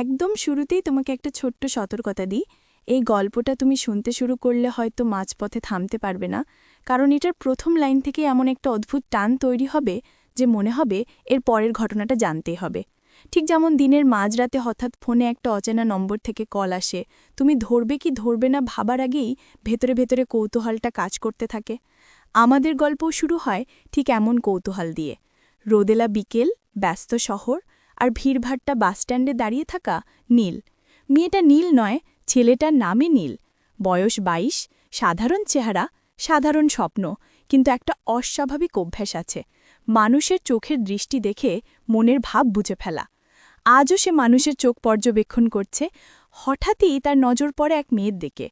একদম শুরুতেই তোমাকে একটা ছোট্ট সতর্কতা দিই। এই গল্পটা তুমি শুনতে শুরু করলে হয়তো মাঝপথে থামতে পারবে না, কারণ এটার প্রথম লাইন থেকে এমন একটা অদ্ভুত টান তৈরি হবে যে মনে হবে এর পরের ঘটনাটা জানতেই হবে। ঠিক যেমন দিনের মাঝরাতে হঠাৎ ফোনে একটা অচেনা নম্বর থেকে কল আসে, তুমি ধরবে কি ধরবে না ভাবার আগেই ভেতরে ভেতরে কৌতূহলটা কাজ করতে থাকে। আমাদের গল্পও শুরু হয় ঠিক এমন কৌতূহল দিয়ে। রোদেলা বিকেল, ব্যস্ত শহর, আর ভিড়ভাট্টা বাসস্ট্যান্ডে দাঁড়িয়ে থাকা নীল। মেয়েটা নীল নয়, ছেলেটার নামে নীল। বয়স ২২, সাধারণ চেহারা, সাধারণ স্বপ্ন, কিন্তু একটা অস্বাভাবিক অভ্যাস আছে, মানুষের চোখের দৃষ্টি দেখে মনের ভাব বুঝে ফেলা। আজও সে মানুষের চোখ পর্যবেক্ষণ করছে। হঠাৎই তার নজর পড়ে এক মেয়ের দিকে।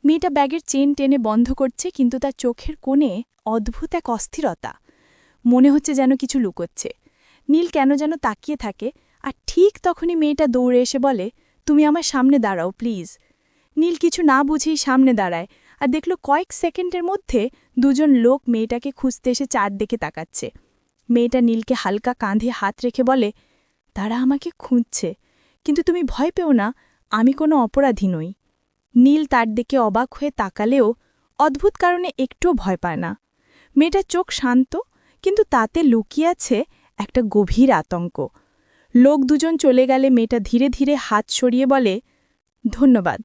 মেয়েটা ব্যাগের চেন টেনে বন্ধ করছে, কিন্তু তার চোখের কোণে অদ্ভুত এক অস্থিরতা। মনে হচ্ছে যেন কিছু লুকোচ্ছে। নীল কেন যেন তাকিয়ে থাকে, আর ঠিক তখনই মেয়েটা দৌড়ে এসে বলে, তুমি আমার সামনে দাঁড়াও প্লিজ। নীল কিছু না বুঝেই সামনে দাঁড়ায়, আর দেখল কয়েক সেকেন্ডের মধ্যে দুজন লোক মেয়েটাকে খুঁজতে এসে চারদিকে তাকাচ্ছে। মেয়েটা নীলকে হালকা কাঁধে হাত রেখে বলে, তারা আমাকে খুঁজছে, কিন্তু তুমি ভয় পেও না, আমি কোনো অপরাধী নই। নীল তার দিকে অবাক হয়ে তাকালেও অদ্ভুত কারণে একটুও ভয় পায় না। মেয়েটার চোখ শান্ত, কিন্তু তাতে লুকিয়ে আছে একটা গভীর আতঙ্ক। লোক দুজন চলে গেলে মেয়েটা ধীরে ধীরে হাত সরিয়ে বলে, ধন্যবাদ,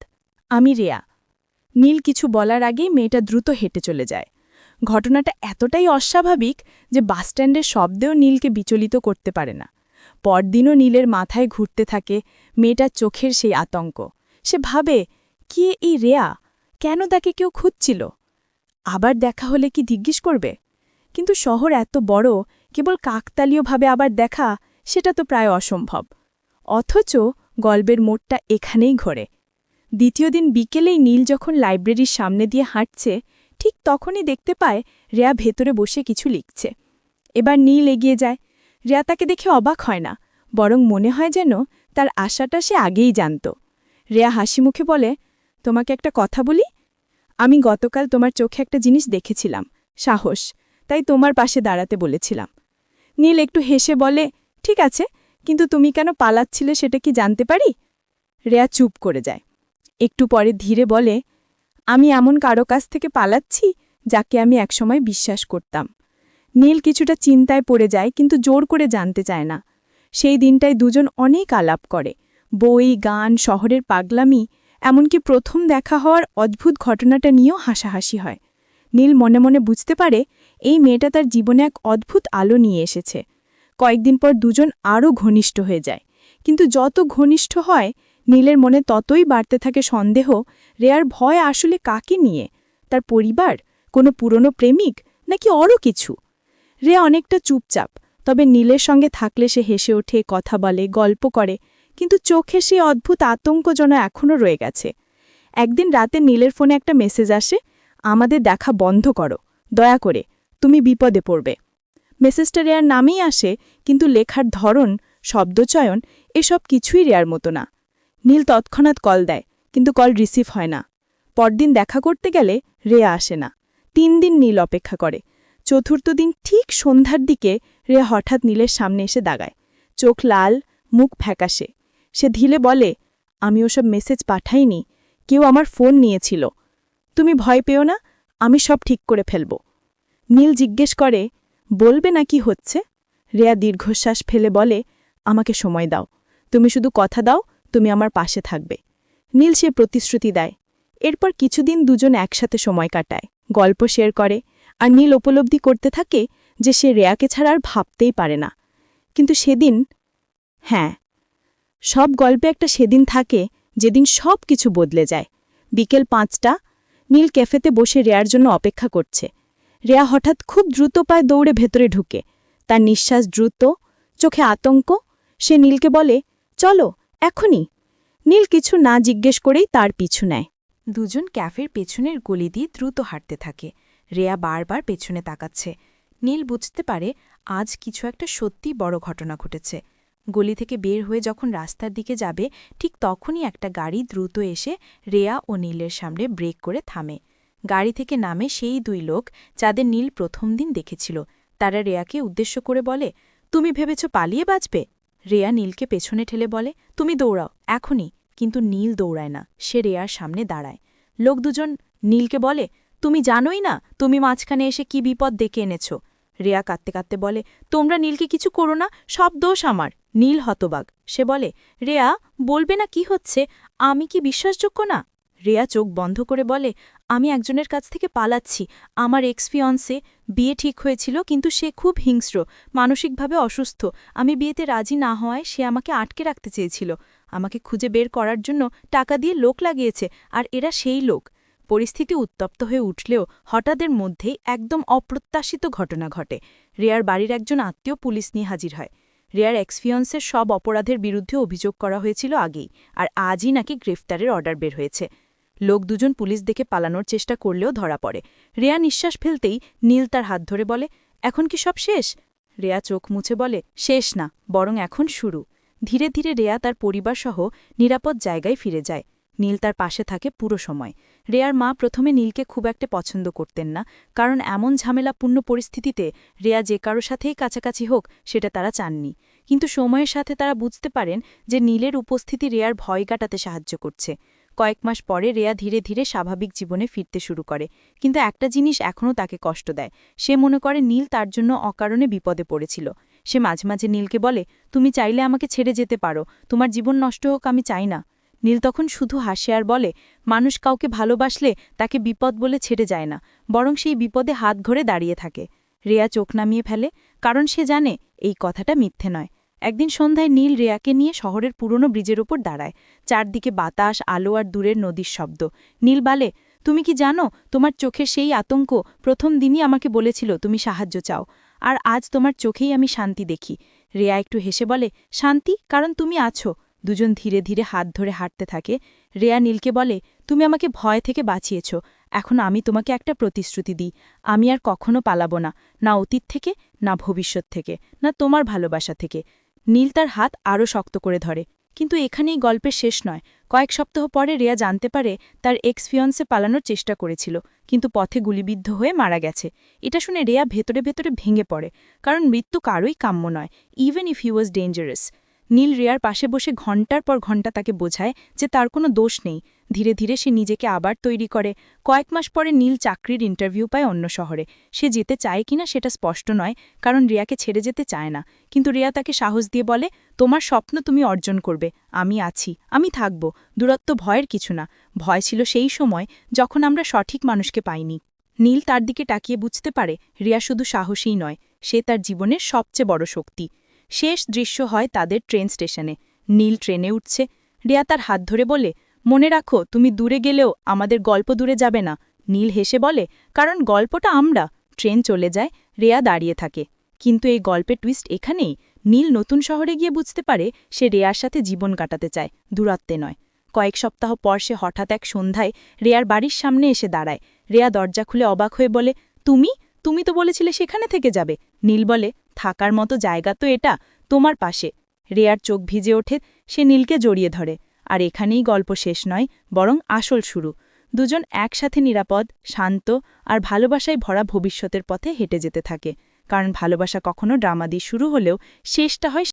আমি রেয়া। নীল কিছু বলার আগেই মেয়েটা দ্রুত হেঁটে চলে যায়। ঘটনাটা এতটাই অস্বাভাবিক যে বাসস্ট্যান্ডের শব্দেও নীলকে বিচলিত করতে পারে না। পরদিনও নীলের মাথায় ঘুরতে থাকে মেয়েটার চোখের সেই আতঙ্ক। সে ভাবে, কি এই রেয়া? কেন তাকে কেউ খুঁজছিল? আবার দেখা হলে কি জিজ্ঞেস করবে? কিন্তু শহর এত বড়, কেবল কাকতালীয়ভাবে আবার দেখা, সেটা তো প্রায় অসম্ভব। অথচ গল্পের মোড়টা এখানেই ঘোরে। দ্বিতীয় দিন বিকেলেই নীল যখন লাইব্রেরির সামনে দিয়ে হাঁটছে, ঠিক তখনই দেখতে পায় রেয়া ভেতরে বসে কিছু লিখছে। এবার নীল এগিয়ে যায়। রেয়া তাকে দেখে অবাক হয় না, বরং মনে হয় যেন তার আশাটা সে আগেই জানত। রেয়া হাসি মুখে বলে, তোমাকে একটা কথা বলি? আমি গতকাল তোমার চোখে একটা জিনিস দেখেছিলাম, সাহস, তাই তোমার পাশে দাঁড়াতে বলেছিলাম। নীল একটু হেসে বলে, ঠিক আছে, কিন্তু তুমি কেন পালাচ্ছিলে সেটা কি জানতে পারি? রেয়া চুপ করে যায়। একটু পরে ধীরে বলে, আমি এমন কারো কাছ থেকে পালাচ্ছি যাকে আমি একসময় বিশ্বাস করতাম। নীল কিছুটা চিন্তায় পড়ে যায়, কিন্তু জোর করে জানতে চায় না। সেই দিনটায় দুজন অনেক আলাপ করে, বই, গান, শহরের পাগলামি, এমনকি প্রথম দেখা হওয়ার অদ্ভুত ঘটনাটা নিয়েও হাসাহাসি হয়। নীল মনে মনে বুঝতে পারে এই মেয়েটা তার জীবনে এক অদ্ভুত আলো নিয়ে এসেছে। কয়েকদিন পর দুজন আরও ঘনিষ্ঠ হয়ে যায়, কিন্তু যত ঘনিষ্ঠ হয় নীলের মনে ততই বাড়তে থাকে সন্দেহ, রেয়ার ভয় আসলে কাকে নিয়ে? তার পরিবার, কোনো পুরনো প্রেমিক, নাকি আরও কিছু? রেয়া অনেকটা চুপচাপ, তবে নীলের সঙ্গে থাকলে সে হেসে ওঠে, কথা বলে, গল্প করে, কিন্তু চোখে সেই অদ্ভুত আতঙ্ক যেন এখনও রয়ে গেছে। একদিন রাতে নীলের ফোনে একটা মেসেজ আসে, আমাদের দেখা বন্ধ করো, দয়া করে, তুমি বিপদে পড়বে। মেসেজটা রেয়ার নামেই আসে, কিন্তু লেখার ধরন, শব্দচয়ন, এসব কিছুই রেয়ার মতো না। নীল তৎক্ষণাৎ কল দেয়, কিন্তু কল রিসিভ হয় না। পরদিন দেখা করতে গেলে রেয়া আসে না। ৩ দিন নীল অপেক্ষা করে। চতুর্থ দিন ঠিক সন্ধ্যার দিকে রেয়া হঠাৎ নীলের সামনে এসে দাঁড়ায়। চোখ লাল, মুখ ফ্যাকাশে। সে ধীরে বলে, আমি ওসব মেসেজ পাঠাইনি, কেউ আমার ফোন নিয়েছিল। তুমি ভয় পেও না, আমি সব ঠিক করে ফেলব। নীল জিজ্ঞেস করে, বলবে না কি হচ্ছে? রেয়া দীর্ঘশ্বাস ফেলে বলে, আমাকে সময় দাও, তুমি শুধু কথা দাও তুমি আমার পাশে থাকবে। নীল সে প্রতিশ্রুতি দেয়। এরপর কিছুদিন দুজন একসাথে সময় কাটায়, গল্প শেয়ার করে, আর নীল উপলব্ধি করতে থাকে যে সে রেয়াকে ছাড়া আর ভাবতেই পারে না। কিন্তু সেদিন, হ্যাঁ, সব গল্পে একটা সেদিন থাকে যেদিন সব কিছু বদলে যায়। বিকেল ৫টা, নীল ক্যাফেতে বসে রেয়ার জন্য অপেক্ষা করছে। রেয়া হঠাৎ খুব দ্রুত পায়ে দৌড়ে ভেতরে ঢুকে। তার নিঃশ্বাস দ্রুত, চোখে আতঙ্ক। সে নীলকে বলে, চলো, এখনই। নীল কিছু না জিজ্ঞেস করেই তার পিছু নেয়। দুজন ক্যাফের পেছনের গলি দিয়ে দ্রুত হাঁটতে থাকে। রেয়া বারবার পেছনে তাকাচ্ছে। নীল বুঝতে পারে আজ কিছু একটা সত্যি বড় ঘটনা ঘটেছে। গলি থেকে বের হয়ে যখন রাস্তার দিকে যাবে, ঠিক তখনই একটা গাড়ি দ্রুত এসে রেয়া ও নীলের সামনে ব্রেক করে থামে। গাড়ি থেকে নামে সেই ২ লোক যাদের নীল প্রথম দিন দেখেছিল। তারা রেয়াকে উদ্দেশ্য করে বলে, তুমি ভেবেছ পালিয়ে বাঁচবে? রেয়া নীলকে পেছনে ঠেলে বলে, তুমি দৌড়াও এখনই। কিন্তু নীল দৌড়ায় না, সে রেয়ার সামনে দাঁড়ায়। লোক দুজন নীলকে বলে, তুমি জানোই না তুমি মাঝখানে এসে কি বিপদ ডেকে এনেছ। রেয়া কাঁদতে কাঁদতে বলে, তোমরা নীলকে কিছু করো না, সব দোষ আমার। নীল হতবাক, সে বলে, রেয়া বলবে না কি হচ্ছে, আমি কি বিশ্বাসযোগ্য না? রেয়া চোখ বন্ধ করে বলে, আমি একজনের কাছ থেকে পালাচ্ছি। আমার এক্সফিয়ন্সে বিয়ে ঠিক হয়েছিল, কিন্তু সে খুব হিংস্র, মানসিকভাবে অসুস্থ। আমি বিয়েতে রাজি না হওয়ায় সে আমাকে আটকে রাখতে চেয়েছিল। আমাকে খুঁজে বের করার জন্য টাকা দিয়ে লোক লাগিয়েছে, আর এরা সেই লোক। পরিস্থিতি উত্তপ্ত হয়ে উঠলেও হঠাৎের মধ্যেই একদম অপ্রত্যাশিত ঘটনা ঘটে। রেয়ার বাড়ির একজন আত্মীয় পুলিশ নিয়ে হাজির হয়। রেয়ার এক্সফিয়ন্সের সব অপরাধের বিরুদ্ধে অভিযোগ করা হয়েছিল আগেই, আর আজই নাকি গ্রেফতারের অর্ডার বের হয়েছে। লোক দুজন পুলিশ দেখে পালানোর চেষ্টা করলেও ধরা পড়ে। রেয়া নিঃশ্বাস ফেলতেই নীল তার হাত ধরে বলে, এখন কি সব শেষ? রেয়া চোখ মুছে বলে, শেষ না, বরং এখন শুরু। ধীরে ধীরে রেয়া তার পরিবারসহ নিরাপদ জায়গায় ফিরে যায়। নীল তার পাশে থাকে পুরো সময়। রেয়ার মা প্রথমে নীলকে খুব একটা পছন্দ করতেন না, কারণ এমন ঝামেলাপূর্ণ পরিস্থিতিতে রেয়া যে কারো সাথেই কাছাকাছি হোক সেটা তারা চাননি। কিন্তু সময়ের সাথে তারা বুঝতে পারেন যে নীলের উপস্থিতি রেয়ার ভয় কাটাতে সাহায্য করছে। কয়েক মাস পরে রেয়া ধীরে ধীরে স্বাভাবিক জীবনে ফিরতে শুরু করে, কিন্তু একটা জিনিস এখনও তাকে কষ্ট দেয়। সে মনে করে নীল তার জন্য অকারণে বিপদে পড়েছিল। সে মাঝে মাঝে নীলকে বলে, তুমি চাইলে আমাকে ছেড়ে যেতে পারো, তোমার জীবন নষ্ট হোক আমি চাই না। নীল তখন শুধু হাসে আর বলে, মানুষ কাউকে ভালোবাসলে তাকে বিপদ বলে ছেড়ে যায় না, বরং সেই বিপদে হাত ধরে দাঁড়িয়ে থাকে। রেয়া চোখ নামিয়ে ফেলে, কারণ সে জানে এই কথাটা মিথ্যে নয়। একদিন সন্ধ্যায় নীল রেয়াকে নিয়ে শহরের পুরনো ব্রিজের ওপর দাঁড়ায়। চারদিকে বাতাস, আলো আর দূরের নদীর শব্দ। নীল বলে, তুমি কি জানো তোমার চোখের সেই আতঙ্ক প্রথম দিনই আমাকে বলেছিল তুমি সাহায্য চাও, আর আজ তোমার চোখেই আমি শান্তি দেখি। রেয়া একটু হেসে বলে, শান্তি, কারণ তুমি আছো। দুজন ধীরে ধীরে হাত ধরে হাঁটতে থাকে। রেয়া নীলকে বলে, তুমি আমাকে ভয় থেকে বাঁচিয়েছ, এখন আমি তোমাকে একটা প্রতিশ্রুতি দিই, আমি আর কখনো পালাবো না, না অতীত থেকে, না ভবিষ্যৎ থেকে, না তোমার ভালোবাসা থেকে। নীল তার হাত আরও শক্ত করে ধরে। কিন্তু এখানেই গল্পের শেষ নয়। কয়েক সপ্তাহ পরে রেয়া জানতে পারে তার এক্সফিয়ন্সে পালানোর চেষ্টা করেছিল, কিন্তু পথে গুলিবিদ্ধ হয়ে মারা গেছে। এটা শুনে রেয়া ভেতরে ভেতরে ভেঙে পড়ে, কারণ মৃত্যু কারোই কাম্য নয়, even if he was dangerous. Neel রেয়ার পাশে বসে ঘণ্টার পর ঘণ্টা তাকে বোঝায় যে তার কোনো দোষ নেই। ধীরে ধীরে সে নিজেকে আবার তৈরি করে। কয়েক মাস পরে নীল চাকরির ইন্টারভিউ পায় অন্য শহরে। সে যেতে চায় কিনা সেটা স্পষ্ট নয়, কারণ রিয়াকে ছেড়ে যেতে চায় না। কিন্তু রিয়া তাকে সাহস দিয়ে বলে, তোমার স্বপ্ন তুমি অর্জন করবে, আমি আছি, আমি থাকব। দূরত্ব ভয়ের কিছু না, ভয় ছিল সেই সময় যখন আমরা সঠিক মানুষকে পাইনি। নীল তার দিকে তাকিয়ে বুঝতে পারে রিয়া শুধু সাহসীই নয়, সে তার জীবনের সবচেয়ে বড় শক্তি। শেষ দৃশ্য হয় তাদের ট্রেন স্টেশনে। নীল ট্রেনে উঠছে। রিয়া তার হাত ধরে বলে, মনে রাখো তুমি দূরে গেলেও আমাদের গল্প দূরে যাবে না। নীল হেসে বলে, কারণ গল্পটা আমরা। ট্রেন চলে যায়, রিয়া দাঁড়িয়ে থাকে। কিন্তু এই গল্পের টুইস্ট এখানেই। নীল নতুন শহরে গিয়ে বুঝতে পারে সে রেয়ার সাথে জীবন কাটাতে চায়, দূরত্বে নয়। কয়েক সপ্তাহ পর সে হঠাৎ এক সন্ধ্যায় রেয়ার বাড়ির সামনে এসে দাঁড়ায়। রেয়া দরজা খুলে অবাক হয়ে বলে, তুমি তুমি তো বলেছিলে সেখানে থেকে যাবে। নীল বলে, থাকার মতো জায়গা তো এটা, তোমার পাশে। রেয়ার চোখ ভিজে ওঠে, সে নীলকে জড়িয়ে ধরে। আর এখানেই গল্প শেষ নয়, বরং আসল শুরু। দুজন একসাথে নিরাপদ, শান্ত আর ভালোবাসায় ভরা ভবিষ্যতের পথে হেঁটে যেতে থাকে। কারণ ভালোবাসা কখনো ড্রামা দিয়ে শুরু হলেও শেষটা হয়